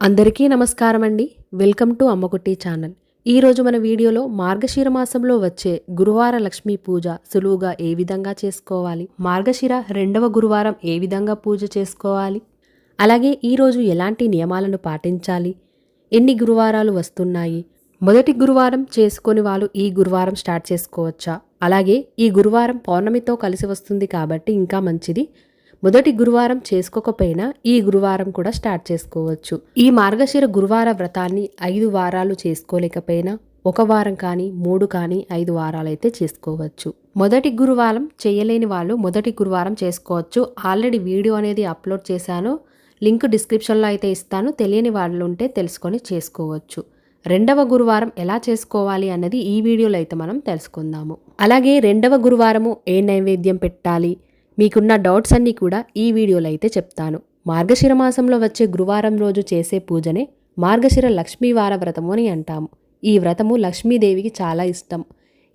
అందరికీ నమస్కారం అండి. Welcome to అమ్మకుట్టి channel. ఈరోజు మన వీడియోలో మార్గశిర మాసంలో వచ్చే గురువార లక్ష్మీ పూజ సులువుగా ఏ విధంగా చేసుకోవాలి, మార్గశిర రెండవ గురువారం ఏ విధంగా పూజ చేసుకోవాలి, అలాగే ఈరోజు ఎలాంటి నియమాలను పాటించాలి, ఎన్ని గురువారాలు వస్తున్నాయి, మొదటి గురువారం చేసుకొని వాళ్ళు ఈ గురువారం స్టార్ట్ చేసుకోవచ్చా, అలాగే ఈ గురువారం పౌర్ణమితో కలిసి వస్తుంది కాబట్టి ఇంకా మంచిది, మొదటి గురువారం చేసుకోకపోయినా ఈ గురువారం కూడా స్టార్ట్ చేసుకోవచ్చు. ఈ మార్గశిర గురువార వ్రతాన్ని 5 వారాలు చేసుకోలేకపోయినా 1 వారం కానీ 3 కానీ 5 వారాలైతే చేసుకోవచ్చు. మొదటి గురువారం చేయలేని వాళ్ళు మొదటి గురువారం చేసుకోవచ్చు. ఆల్రెడీ వీడియో అనేది అప్లోడ్ చేశాను, లింక్ డిస్క్రిప్షన్లో అయితే ఇస్తాను. తెలియని వాళ్ళు ఉంటే తెలుసుకొని చేసుకోవచ్చు. రెండవ గురువారం ఎలా చేసుకోవాలి అన్నది ఈ వీడియోలో అయితే మనం తెలుసుకుందాము. అలాగే రెండవ గురువారము ఏ నైవేద్యం పెట్టాలి, మీకున్న డౌట్స్ అన్నీ కూడా ఈ వీడియోలో అయితే చెప్తాను. మార్గశిర మాసంలో వచ్చే గురువారం రోజు చేసే పూజనే మార్గశిర లక్ష్మీవార వ్రతము అని అంటాము. ఈ వ్రతము లక్ష్మీదేవికి చాలా ఇష్టం.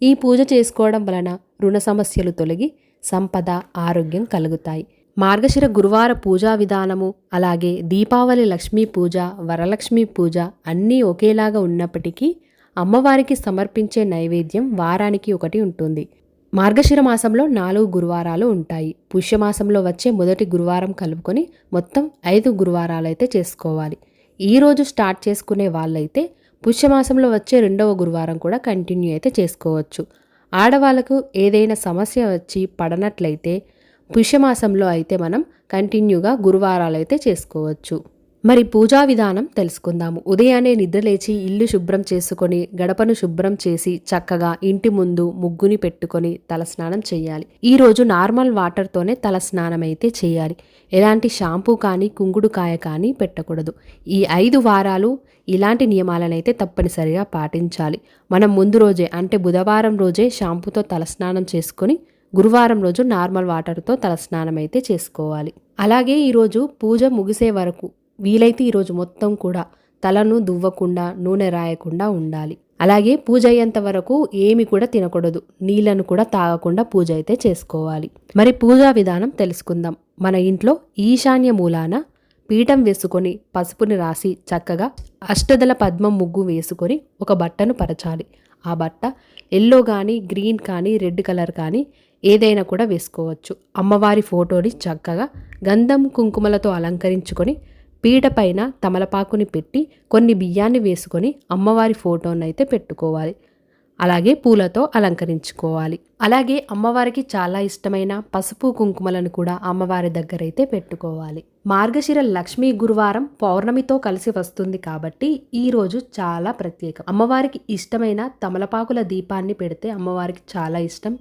ఈ పూజ చేసుకోవడం వలన రుణ సమస్యలు తొలగి సంపద, ఆరోగ్యం కలుగుతాయి. మార్గశిర గురువార పూజా విధానము, అలాగే దీపావళి లక్ష్మీ పూజ, వరలక్ష్మీ పూజ అన్నీ ఒకేలాగా ఉన్నప్పటికీ అమ్మవారికి సమర్పించే నైవేద్యం వారానికి ఒకటి ఉంటుంది. మార్గశిర మాసంలో 4 గురువారాలు ఉంటాయి. పుష్యమాసంలో వచ్చే మొదటి గురువారం కలుపుకొని మొత్తం 5 గురువారాలు అయితే చేసుకోవాలి. ఈరోజు స్టార్ట్ చేసుకునే వాళ్ళైతే పుష్యమాసంలో వచ్చే రెండవ గురువారం కూడా కంటిన్యూ అయితే చేసుకోవచ్చు. ఆడవాళ్ళకు ఏదైనా సమస్య వచ్చి పడనట్లయితే పుష్యమాసంలో అయితే మనం కంటిన్యూగా గురువారాలు అయితే చేసుకోవచ్చు. మరి పూజా విధానం తెలుసుకుందాము. ఉదయాన్నే నిద్రలేచి ఇల్లు శుభ్రం చేసుకొని గడపను శుభ్రం చేసి చక్కగా ఇంటి ముందు ముగ్గుని పెట్టుకొని తలస్నానం చేయాలి. ఈరోజు నార్మల్ వాటర్తోనే తలస్నానం అయితే చేయాలి. ఎలాంటి షాంపూ కానీ కుంకుడుకాయ కానీ పెట్టకూడదు. ఈ 5 వారాలు ఇలాంటి నియమాలను అయితే తప్పనిసరిగా పాటించాలి. మనం ముందు రోజే అంటే బుధవారం రోజే షాంపూతో తలస్నానం చేసుకొని గురువారం రోజు నార్మల్ వాటర్తో తలస్నానం అయితే చేసుకోవాలి. అలాగే ఈరోజు పూజ ముగిసే వరకు వీలైతే ఈరోజు మొత్తం కూడా తలను దువ్వకుండా నూనె రాయకుండా ఉండాలి. అలాగే పూజ అయ్యేంత వరకు ఏమి కూడా తినకూడదు, నీళ్లను కూడా తాగకుండా పూజ అయితే చేసుకోవాలి. మరి పూజా విధానం తెలుసుకుందాం. మన ఇంట్లో ఈశాన్య మూలాన పీఠం వేసుకొని పసుపుని రాసి చక్కగా అష్టదళ పద్మం ముగ్గు వేసుకొని ఒక బట్టను పరచాలి. ఆ బట్ట ఎల్లో కానీ గ్రీన్ కానీ రెడ్ కలర్ కానీ ఏదైనా కూడా వేసుకోవచ్చు. అమ్మవారి ఫోటోని చక్కగా గంధం కుంకుమలతో అలంకరించుకొని పీట పైన తమలపాకుని పెట్టి కొన్ని బియ్యాన్ని వేసుకొని అమ్మవారి ఫోటోని అయితే పెట్టుకోవాలి. అలాగే పూలతో అలంకరించుకోవాలి. అలాగే అమ్మవారికి చాలా ఇష్టమైన పసుపు కుంకుమలను కూడా అమ్మవారి దగ్గర అయితే పెట్టుకోవాలి. మార్గశిర లక్ష్మీ గురువారం పౌర్ణమితో కలిసి వస్తుంది కాబట్టి ఈరోజు చాలా ప్రత్యేకం. అమ్మవారికి ఇష్టమైన తమలపాకుల దీపాన్ని పెడితే అమ్మవారికి చాలా ఇష్టం.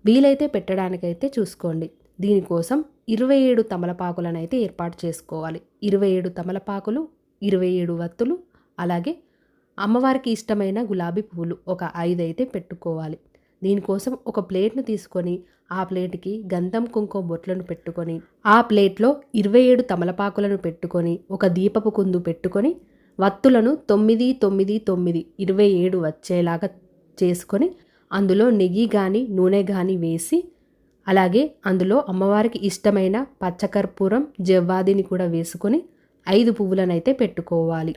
వీలైతే పెట్టడానికైతే చూసుకోండి. దీనికోసం 27 తమలపాకులను అయితే ఏర్పాటు చేసుకోవాలి. 27 తమలపాకులు, 27 వత్తులు, అలాగే అమ్మవారికి ఇష్టమైన గులాబీ పువ్వులు ఒక 5 అయితే పెట్టుకోవాలి. దీనికోసం ఒక ప్లేట్ను తీసుకొని ఆ ప్లేట్కి గంధం కుంకుమ బొట్లను పెట్టుకొని ఆ ప్లేట్లో 27 తమలపాకులను పెట్టుకొని ఒక దీపపు కుందు పెట్టుకొని వత్తులను 9, 9, 9 27 వచ్చేలాగా చేసుకొని అందులో నెయ్యి కానీ నూనె కానీ వేసి అలాగే అందులో అమ్మవారికి ఇష్టమైన పచ్చకర్పూరం, జవ్వాదిని కూడా వేసుకొని 5 పువ్వులనైతే పెట్టుకోవాలి.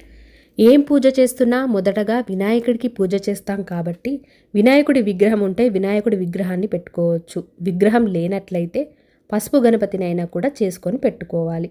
ఏం పూజ చేస్తున్నా మొదటగా వినాయకుడికి పూజ చేస్తాం కాబట్టి వినాయకుడి విగ్రహం ఉంటే వినాయకుడి విగ్రహాన్ని పెట్టుకోవచ్చు. విగ్రహం లేనట్లయితే పసుపు గణపతినైనా కూడా చేసుకొని పెట్టుకోవాలి.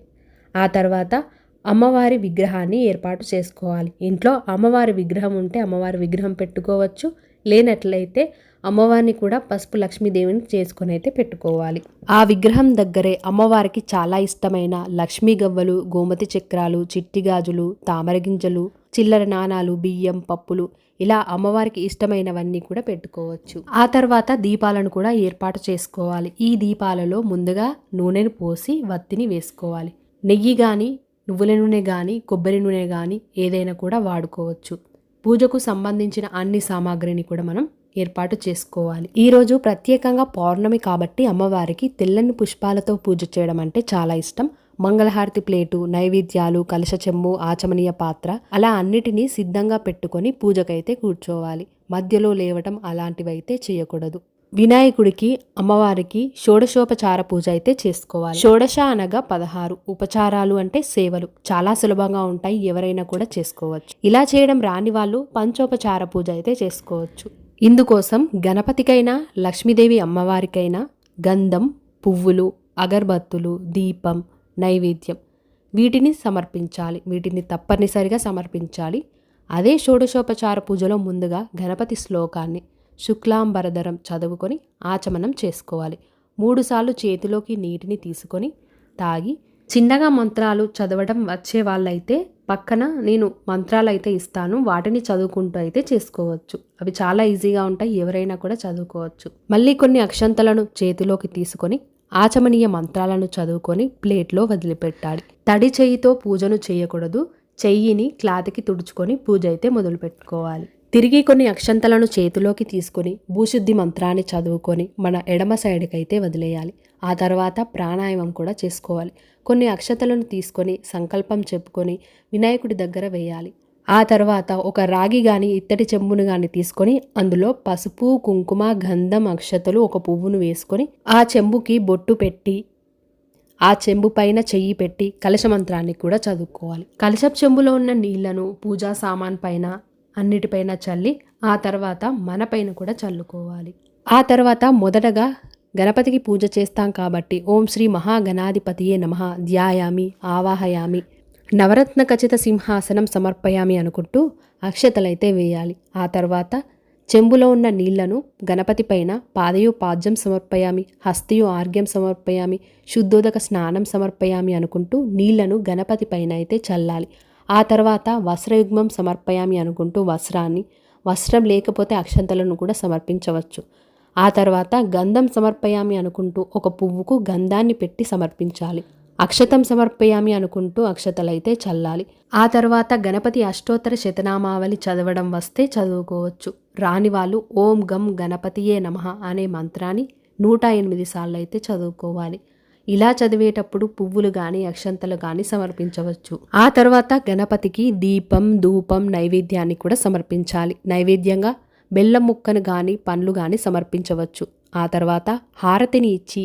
ఆ తర్వాత అమ్మవారి విగ్రహాన్ని ఏర్పాటు చేసుకోవాలి. ఇంట్లో అమ్మవారి విగ్రహం ఉంటే అమ్మవారి విగ్రహం పెట్టుకోవచ్చు. లేనట్లయితే అమ్మవారిని కూడా పసుపు లక్ష్మీదేవిని చేసుకొని అయితే పెట్టుకోవాలి. ఆ విగ్రహం దగ్గరే అమ్మవారికి చాలా ఇష్టమైన లక్ష్మీ గవ్వలు, గోమతి చక్రాలు, చిట్టి గాజులు, తామర గింజలు, చిల్లర నాణాలు, బియ్యం, పప్పులు ఇలా అమ్మవారికి ఇష్టమైనవన్నీ కూడా పెట్టుకోవచ్చు. ఆ తర్వాత దీపాలను కూడా ఏర్పాటు చేసుకోవాలి. ఈ దీపాలలో ముందుగా నూనెను పోసి వత్తిని వేసుకోవాలి. నెయ్యి కానీ నువ్వుల నూనె కానీ కొబ్బరి నూనె కానీ ఏదైనా కూడా వాడుకోవచ్చు. పూజకు సంబంధించిన అన్ని సామాగ్రిని కూడా మనం ఏర్పాటు చేసుకోవాలి. ఈరోజు ప్రత్యేకంగా పౌర్ణమి కాబట్టి అమ్మవారికి తెల్లని పుష్పాలతో పూజ చేయడం అంటే చాలా ఇష్టం. మంగళహారతి ప్లేటు, నైవేద్యాలు, కలశ చెంబు, ఆచమనీయ పాత్ర అలా అన్నిటినీ సిద్ధంగా పెట్టుకొని పూజకైతే కూర్చోవాలి. మధ్యలో లేవటం అలాంటివైతే చేయకూడదు. వినాయకుడికి అమ్మవారికి షోడశోపచార పూజ అయితే చేసుకోవాలి. షోడశ అనగా 16, ఉపచారాలు అంటే సేవలు. చాలా సులభంగా ఉంటాయి, ఎవరైనా కూడా చేసుకోవచ్చు. ఇలా చేయడం రాని వాళ్ళు పంచోపచార పూజ అయితే చేసుకోవచ్చు. ఇందుకోసం గణపతికైనా లక్ష్మీదేవి అమ్మవారికైనా గంధం, పువ్వులు, అగరబత్తులు, దీపం, నైవేద్యం వీటిని సమర్పించాలి. వీటిని తప్పనిసరిగా సమర్పించాలి. అదే షోడశోపచార పూజలో ముందుగా గణపతి శ్లోకాన్ని శుక్లాంబరధరం చదువుకొని ఆచమనం చేసుకోవాలి. 3 సార్లు చేతిలోకి నీటిని తీసుకొని తాగి, చిన్నగా మంత్రాలు చదవడం వచ్చే వాళ్ళైతే పక్కన నేను మంత్రాలు అయితే ఇస్తాను, వాటిని చదువుకుంటూ అయితే చేసుకోవచ్చు. అవి చాలా ఈజీగా ఉంటాయి, ఎవరైనా కూడా చదువుకోవచ్చు. మళ్ళీ కొన్ని అక్షంతలను చేతిలోకి తీసుకొని ఆచమనీయ మంత్రాలను చదువుకొని ప్లేట్లో వదిలిపెట్టాలి. తడి చెయ్యితో పూజను చేయకూడదు. చెయ్యిని క్లాత్కి తుడుచుకొని పూజ అయితే మొదలు పెట్టుకోవాలి. తిరిగి కొన్ని అక్షంతలను చేతిలోకి తీసుకొని భూశుద్ధి మంత్రాన్ని చదువుకొని మన ఎడమ సైడ్కి అయితే వదిలేయాలి. ఆ తర్వాత ప్రాణాయామం కూడా చేసుకోవాలి. కొన్ని అక్షతలను తీసుకొని సంకల్పం చెప్పుకొని వినాయకుడి దగ్గర వేయాలి. ఆ తర్వాత ఒక రాగి కానీ ఇత్తడి చెంబును కానీ తీసుకొని అందులో పసుపు, కుంకుమ, గంధం, అక్షతలు, ఒక పువ్వును వేసుకొని ఆ చెంబుకి బొట్టు పెట్టి ఆ చెంబు పైన చెయ్యి పెట్టి కలశ మంత్రాన్ని కూడా చదువుకోవాలి. కలశపు చెంబులో ఉన్న నీళ్లను పూజా సామాన్ పైన అన్నిటిపైన చల్లి ఆ తర్వాత మన పైన కూడా చల్లుకోవాలి. ఆ తర్వాత మొదటగా గణపతికి పూజ చేస్తాం కాబట్టి ఓం శ్రీ మహాగణాధిపతియే నమః ధ్యాయామి ఆవాహయామి నవరత్న ఖచిత సింహాసనం సమర్పయామి అనుకుంటూ అక్షతలైతే వేయాలి. ఆ తర్వాత చెంబులో ఉన్న నీళ్లను గణపతి పైన పాదయోపాద్యం సమర్పయామి, హస్తయో ఆర్ఘ్యం సమర్పయామి, శుద్ధోదక స్నానం సమర్పయామి అనుకుంటూ నీళ్లను గణపతి పైన అయితే చల్లాలి. ఆ తర్వాత వస్త్రయుగ్మం సమర్పయామి అనుకుంటూ వస్త్రం లేకపోతే అక్షంతలను కూడా సమర్పించవచ్చు. ఆ తర్వాత గంధం సమర్పయామి అనుకుంటూ ఒక పువ్వుకు గంధాన్ని పెట్టి సమర్పించాలి. అక్షతం సమర్పయామి అనుకుంటూ అక్షతలైతే చల్లాలి. ఆ తర్వాత గణపతి అష్టోత్తర శతనామావళి చదవడం వస్తే చదువుకోవచ్చు. రాని వాళ్ళు ఓం గం గణపతియే నమః అనే మంత్రాన్ని 108 సార్లు అయితే చదువుకోవాలి. ఇలా చదివేటప్పుడు పువ్వులు కానీ అక్షంతలు కానీ సమర్పించవచ్చు. ఆ తర్వాత గణపతికి దీపం, ధూపం, నైవేద్యాన్ని కూడా సమర్పించాలి. నైవేద్యంగా బెల్లం ముక్కను కానీ పండ్లు కానీ సమర్పించవచ్చు. ఆ తర్వాత హారతిని ఇచ్చి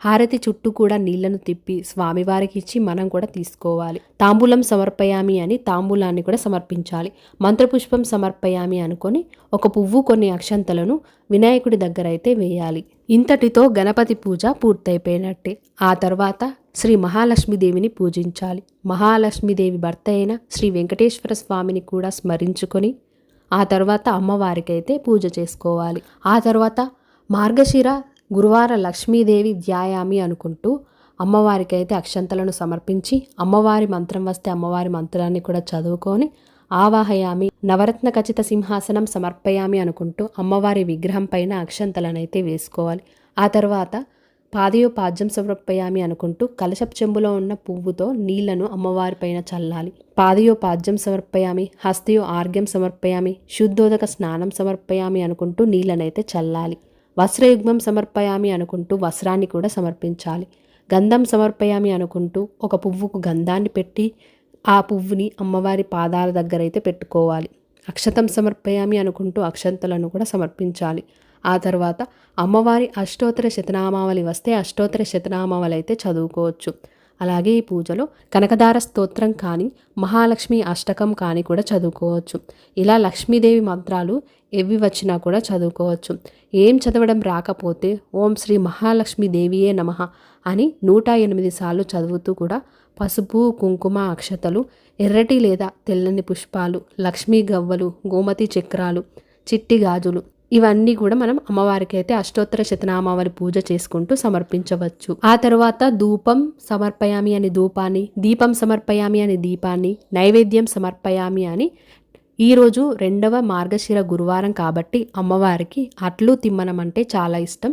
హారతి చుట్టూ కూడా నీళ్లను తిప్పి స్వామివారికి ఇచ్చి మనం కూడా తీసుకోవాలి. తాంబూలం సమర్పయామి అని తాంబూలాన్ని కూడా సమర్పించాలి. మంత్రపుష్పం సమర్పయామి అనుకొని ఒక పువ్వు, కొన్ని అక్షంతలను వినాయకుడి దగ్గర అయితే వేయాలి. ఇంతటితో గణపతి పూజ పూర్తయిపోయినట్టే. ఆ తర్వాత శ్రీ మహాలక్ష్మీదేవిని పూజించాలి. మహాలక్ష్మీదేవి భర్త అయిన శ్రీ వెంకటేశ్వర స్వామిని కూడా స్మరించుకొని ఆ తర్వాత అమ్మవారికి అయితే పూజ చేసుకోవాలి. ఆ తర్వాత మార్గశిర గురువార లక్ష్మీదేవి ధ్యాయామి అనుకుంటూ అమ్మవారికి అయితే అక్షంతలను సమర్పించి అమ్మవారి మంత్రం వస్తే అమ్మవారి మంత్రాన్ని కూడా చదువుకొని ఆవాహయామి నవరత్న ఖచిత సింహాసనం సమర్పయామి అనుకుంటూ అమ్మవారి విగ్రహం పైన అక్షంతలను అయితే వేసుకోవాలి. ఆ తర్వాత పాదయోపాద్యం సమర్పయామి అనుకుంటూ కలశపు చెంబులో ఉన్న పువ్వుతో నీళ్లను అమ్మవారి పైన చల్లాలి. పాదయోపాద్యం సమర్పయామి, హస్తయో ఆర్ఘ్యం సమర్పయామి, శుద్ధోదక స్నానం సమర్పయామి అనుకుంటూ నీళ్లనైతే చల్లాలి. వస్త్రయుగ్మం సమర్పయామి అనుకుంటూ వస్త్రాన్ని కూడా సమర్పించాలి. గంధం సమర్పయామి అనుకుంటూ ఒక పువ్వుకు గంధాన్ని పెట్టి ఆ పువ్వుని అమ్మవారి పాదాల దగ్గర అయితే పెట్టుకోవాలి. అక్షతం సమర్పయామి అనుకుంటూ అక్షంతలను కూడా సమర్పించాలి. ఆ తర్వాత అమ్మవారి అష్టోత్తర శతనామావళి వస్తే అష్టోత్తర శతనామావళి అయితే చదువుకోవచ్చు. అలాగే ఈ పూజలో కనకదార స్తోత్రం కానీ మహాలక్ష్మి అష్టకం కానీ కూడా చదువుకోవచ్చు. ఇలా లక్ష్మీదేవి మంత్రాలు ఎవి వచ్చినా కూడా చదువుకోవచ్చు. ఏం చదవడం రాకపోతే ఓం శ్రీ మహాలక్ష్మీదేవియే నమః అని 108 సార్లు చదువుతూ కూడా పసుపు, కుంకుమ, అక్షతలు, ఎర్రటి లేదా తెల్లని పుష్పాలు, లక్ష్మీ గవ్వలు, గోమతి చక్రాలు, చిట్టి గాజులు ఇవన్నీ కూడా మనం అమ్మవారికి అయితే అష్టోత్తర శతనామావళి పూజ చేసుకుంటూ సమర్పించవచ్చు. ఆ తర్వాత ధూపం సమర్పయామి అని ధూపాన్ని, దీపం సమర్పయామి అని దీపాన్ని, నైవేద్యం సమర్పయామి అని ఈరోజు 2వ మార్గశిర గురువారం కాబట్టి అమ్మవారికి అట్లు తిమ్మనం అంటే చాలా ఇష్టం.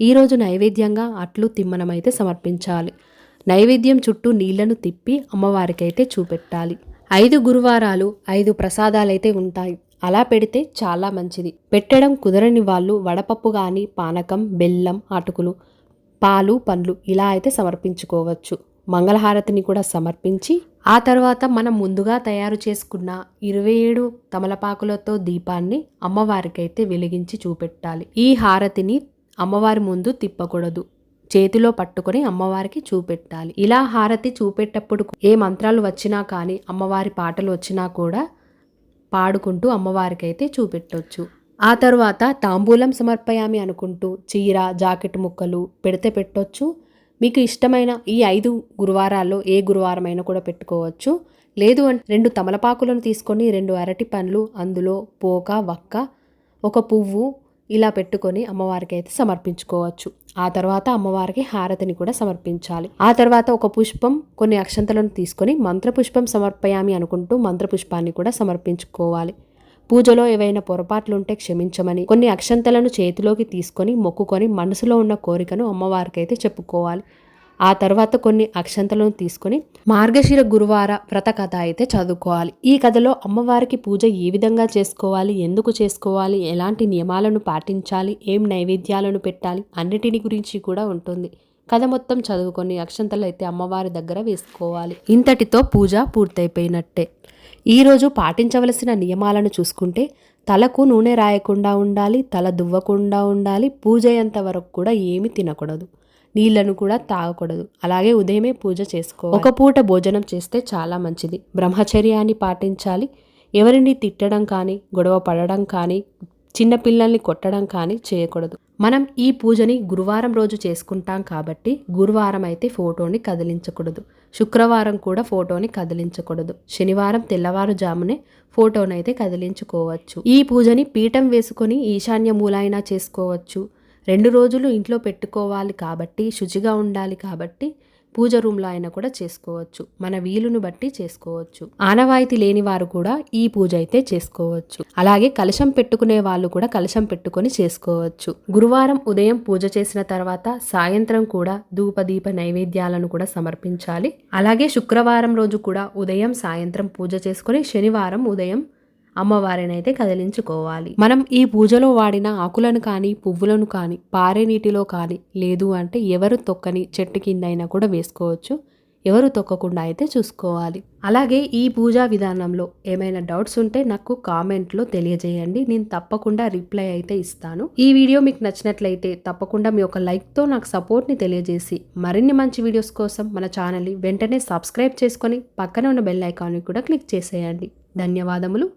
ఈరోజు నైవేద్యంగా అట్లు తిమ్మనం అయితే సమర్పించాలి. నైవేద్యం చుట్టూ నీళ్లను తిప్పి అమ్మవారికి అయితే చూపెట్టాలి. 5 గురువారాలు 5 ప్రసాదాలైతే ఉంటాయి. అలా పెడితే చాలా మంచిది. పెట్టడం కుదరని వాళ్ళు వడపప్పు కానీ పానకం, బెల్లం, అటుకులు, పాలు, పండ్లు ఇలా అయితే సమర్పించుకోవచ్చు. మంగళహారతిని కూడా సమర్పించి ఆ తర్వాత మనం ముందుగా తయారు చేసుకున్న 27 తమలపాకులతో దీపాన్ని అమ్మవారికి అయితే వెలిగించి చూపెట్టాలి. ఈ హారతిని అమ్మవారి ముందు తిప్పకూడదు. చేతిలో పట్టుకొని అమ్మవారికి చూపెట్టాలి. ఇలా హారతి చూపెట్టప్పుడు ఏ మంత్రాలు వచ్చినా కానీ అమ్మవారి పాటలు వచ్చినా కూడా పాడుకుంటూ అమ్మవారికి అయితే చూపెట్టొచ్చు. ఆ తర్వాత తాంబూలం సమర్పయామి అనుకుంటూ చీర, జాకెట్ ముక్కలు పెడితే పెట్టొచ్చు. మీకు ఇష్టమైన ఈ 5 గురువారాల్లో ఏ గురువారమైనా కూడా పెట్టుకోవచ్చు. లేదు అంటే 2 తమలపాకులను తీసుకొని 2 అరటి పండ్లు, అందులో పోక, వక్క, ఒక పువ్వు ఇలా పెట్టుకొని అమ్మవారికి అయితే సమర్పించుకోవచ్చు. ఆ తర్వాత అమ్మవారికి హారతిని కూడా సమర్పించాలి. ఆ తర్వాత ఒక పుష్పం, కొన్ని అక్షంతలను తీసుకొని మంత్రపుష్పం సమర్పయామి అనుకుంటూ మంత్రపుష్పాన్ని కూడా సమర్పించుకోవాలి. పూజలో ఏవైనా పొరపాట్లుంటే క్షమించమని కొన్ని అక్షంతలను చేతిలోకి తీసుకొని మొక్కుకొని మనసులో ఉన్న కోరికను అమ్మవారికి అయితే చెప్పుకోవాలి. ఆ తర్వాత కొన్ని అక్షంతలను తీసుకొని మార్గశిర గురువార వ్రత కథ అయితే చదువుకోవాలి. ఈ కథలో అమ్మవారికి పూజ ఏ విధంగా చేసుకోవాలి, ఎందుకు చేసుకోవాలి, ఎలాంటి నియమాలను పాటించాలి, ఏం నైవేద్యాలను పెట్టాలి అన్నిటిని గురించి కూడా ఉంటుంది. కథ మొత్తం చదువుకొని అక్షంతలు అయితే అమ్మవారి దగ్గర వేసుకోవాలి. ఇంతటితో పూజ పూర్తయిపోయినట్టే. ఈరోజు పాటించవలసిన నియమాలను చూసుకుంటే తలకు నూనె రాయకుండా ఉండాలి, తల దువ్వకుండా ఉండాలి, పూజ అయ్యేంత వరకు కూడా ఏమి తినకూడదు, నీళ్లను కూడా తాగకూడదు. అలాగే ఉదయమే పూజ చేసుకోవాలి. ఒక పూట భోజనం చేస్తే చాలా మంచిది. బ్రహ్మచర్యాన్ని పాటించాలి. ఎవరిని తిట్టడం కానీ, గొడవ పడడం కానీ, చిన్నపిల్లల్ని కొట్టడం కానీ చేయకూడదు. మనం ఈ పూజని గురువారం రోజు చేసుకుంటాం కాబట్టి గురువారం అయితే ఫోటోని కదిలించకూడదు. శుక్రవారం కూడా ఫోటోని కదిలించకూడదు. శనివారం తెల్లవారుజామునే ఫోటోనైతే కదిలించుకోవచ్చు. ఈ పూజని పీఠం వేసుకొని ఈశాన్య మూలైనా చేసుకోవచ్చు. 2 రోజులు ఇంట్లో పెట్టుకోవాలి కాబట్టి, శుచిగా ఉండాలి కాబట్టి పూజ రూమ్లో అయినా కూడా చేసుకోవచ్చు. మన వీలును బట్టి చేసుకోవచ్చు. ఆనవాయితీ లేని వారు కూడా ఈ పూజ అయితే చేసుకోవచ్చు. అలాగే కలశం పెట్టుకునే వాళ్ళు కూడా కలశం పెట్టుకొని చేసుకోవచ్చు. గురువారం ఉదయం పూజ చేసిన తర్వాత సాయంత్రం కూడా ధూపదీప నైవేద్యాలను కూడా సమర్పించాలి. అలాగే శుక్రవారం రోజు కూడా ఉదయం సాయంత్రం పూజ చేసుకొని శనివారం ఉదయం అమ్మవారిని అయితే కదిలించుకోవాలి. మనం ఈ పూజలో వాడిన ఆకులను కానీ, పువ్వులను కానీ పారే నీటిలో కానీ, లేదు అంటే ఎవరు తొక్కని చెట్టు కింద అయినా కూడా వేసుకోవచ్చు. ఎవరు తొక్కకుండా అయితే చూసుకోవాలి. అలాగే ఈ పూజా విధానంలో ఏమైనా డౌట్స్ ఉంటే నాకు కామెంట్లో తెలియజేయండి. నేను తప్పకుండా రిప్లై అయితే ఇస్తాను. ఈ వీడియో మీకు నచ్చినట్లయితే తప్పకుండా మీ ఒక లైక్తో నాకు సపోర్ట్ని తెలియజేసి మరిన్ని మంచి వీడియోస్ కోసం మన ఛానల్ని వెంటనే సబ్స్క్రైబ్ చేసుకొని పక్కన ఉన్న బెల్ ఐకాన్ని కూడా క్లిక్ చేసేయండి. ధన్యవాదములు.